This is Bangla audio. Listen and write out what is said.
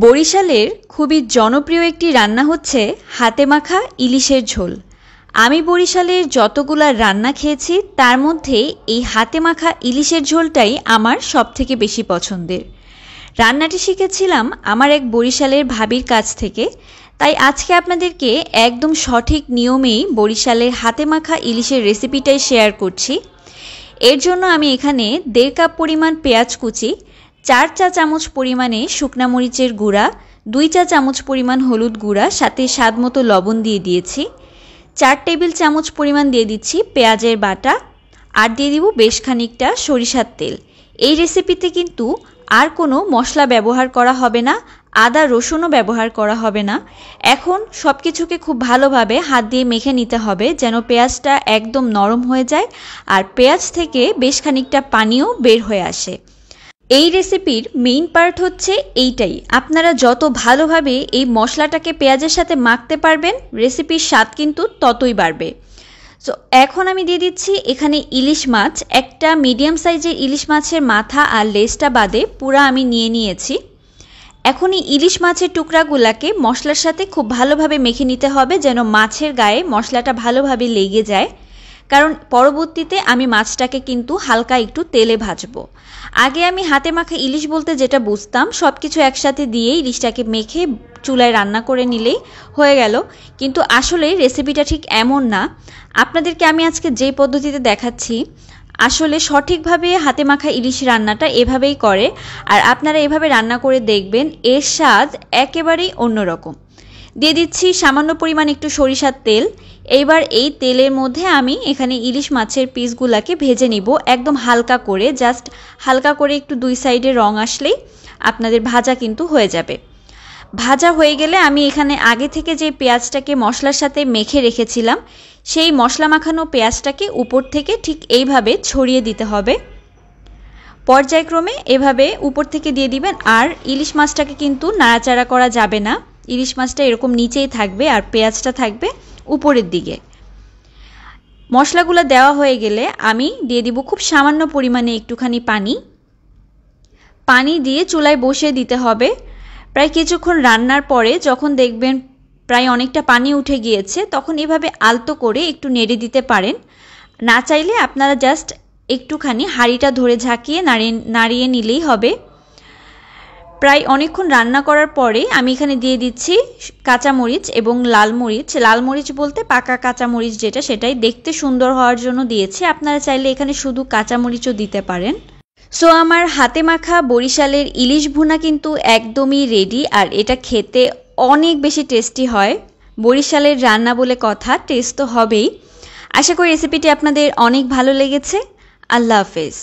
বরিশালের খুবই জনপ্রিয় একটি রান্না হচ্ছে হাতে মাখা ইলিশের ঝোল। আমি বরিশালের যতগুলা রান্না খেয়েছি তার মধ্যে এই হাতে মাখা ইলিশের ঝোলটাই আমার সবথেকে বেশি পছন্দের। রান্নাটি শিখেছিলাম আমার এক বরিশালের ভাবির কাছ থেকে, তাই আজকে আপনাদেরকে একদম সঠিক নিয়মেই বরিশালের হাতে মাখা ইলিশের রেসিপিটাই শেয়ার করছি। এর জন্য আমি এখানে 1.5 কাপ পরিমাণ পেঁয়াজ কুচি, 4 চা চামচ পরিমাণে শুকনা মরিচের গুঁড়া, 2 চা চামচ পরিমাণ হলুদ গুঁড়া, সাথে স্বাদমতো লবণ দিয়ে দিয়েছি। 4 টেবিল চামচ পরিমাণ দিয়ে দিচ্ছি পেঁয়াজের বাটা, আর দিয়ে দিব বেশ খানিকটা সরিষার তেল। এই রেসিপিতে কিন্তু আর কোনো মশলা ব্যবহার করা হবে না, আদা রসুনও ব্যবহার করা হবে না। এখন সব কিছুকে খুব ভালোভাবে হাত দিয়ে মেখে নিতে হবে যেন পেঁয়াজটা একদম নরম হয়ে যায় আর পেঁয়াজ থেকে বেশ খানিকটা পানিও বের হয়ে আসে। এই রেসিপির মেইন পার্ট হচ্ছে এইটাই। আপনারা যত ভালোভাবে এই মশলাটাকে পেঁয়াজের সাথে মাখতে পারবেন, রেসিপির স্বাদ কিন্তু ততই বাড়বে। সো এখন আমি দিয়ে দিচ্ছি এখানে ইলিশ মাছ। একটা মিডিয়াম সাইজের ইলিশ মাছের মাথা আর লেজটা বাদে পুরা আমি নিয়ে নিয়েছি। এখন এই ইলিশ মাছের টুকরাগুলোকে মশলার সাথে খুব ভালোভাবে মেখে নিতে হবে যেন মাছের গায়ে মশলাটা ভালোভাবে লেগে যায়, কারণ পরবর্তীতে আমি মাছটাকে কিন্তু হালকা একটু তেলে ভাজবো। আগে আমি হাতে মাখা ইলিশ বলতে যেটা বুঝতাম, সব কিছু একসাথে দিয়ে ইলিশটাকে মেখে চুলায় রান্না করে নিলেই হয়ে গেল, কিন্তু আসলে রেসিপিটা ঠিক এমন না। আপনাদেরকে আমি আজকে যে পদ্ধতিতে দেখাচ্ছি, আসলে সঠিকভাবে হাতে মাখা ইলিশ রান্নাটা এভাবেই করে, আর আপনারা এভাবে রান্না করে দেখবেন এর স্বাদ একেবারেই অন্যরকম। দিয়ে দিচ্ছি সামান্য পরিমাণ একটু সরিষার তেল। এইবার এই তেলের মধ্যে আমি এখানে ইলিশ মাছের পিসগুলোকে ভেজে নিব একদম হালকা করে, জাস্ট হালকা করে একটু দুই সাইডে রং আসলেই আপনাদের ভাজা কিন্তু হয়ে যাবে। ভাজা হয়ে গেলে আমি এখানে আগে থেকে যে পেঁয়াজটাকে মশলার সাথে মেখে রেখেছিলাম, সেই মশলা মাখানো পেঁয়াজটাকে উপর থেকে ঠিক এইভাবে ছড়িয়ে দিতে হবে। পর্যায়ক্রমে এভাবে উপর থেকে দিয়ে দিবেন, আর ইলিশ মাছটাকে কিন্তু নাড়াচাড়া করা যাবে না। ইলিশ মাছটা এরকম নিচেই থাকবে আর পেঁয়াজটা থাকবে উপরের দিকে। মশলাগুলো দেওয়া হয়ে গেলে আমি দিয়ে দিব খুব সামান্য পরিমাণে একটুখানি পানি দিয়ে চুলায় বসিয়ে দিতে হবে। প্রায় কিছুক্ষণ রান্নার পরে যখন দেখবেন প্রায় অনেকটা পানি উঠে গিয়েছে, তখন এভাবে আলতো করে একটু নেড়ে দিতে পারেন। না চাইলে আপনারা জাস্ট একটুখানি হাঁড়িটা ধরে ঝাঁকিয়ে নাড়িয়ে নিলেই হবে। প্রায় অনেকক্ষণ রান্না করার পরে আমি এখানে দিয়ে দিচ্ছি কাঁচামরিচ এবং লাল মরিচ। লাল মরিচ বলতে পাকা কাঁচামরিচ যেটা, সেটাই দেখতে সুন্দর হওয়ার জন্য দিয়েছি। আপনারা চাইলে এখানে শুধু কাঁচামরিচও দিতে পারেন। সো আমার হাতে মাখা বরিশালের ইলিশ ভুনা কিন্তু একদমই রেডি, আর এটা খেতে অনেক বেশি টেস্টি হয়। বরিশালের রান্না বলে কথা, টেস্ট তো হবেই। আশা করি রেসিপিটি আপনাদের অনেক ভালো লেগেছে। আল্লাহ হাফেজ।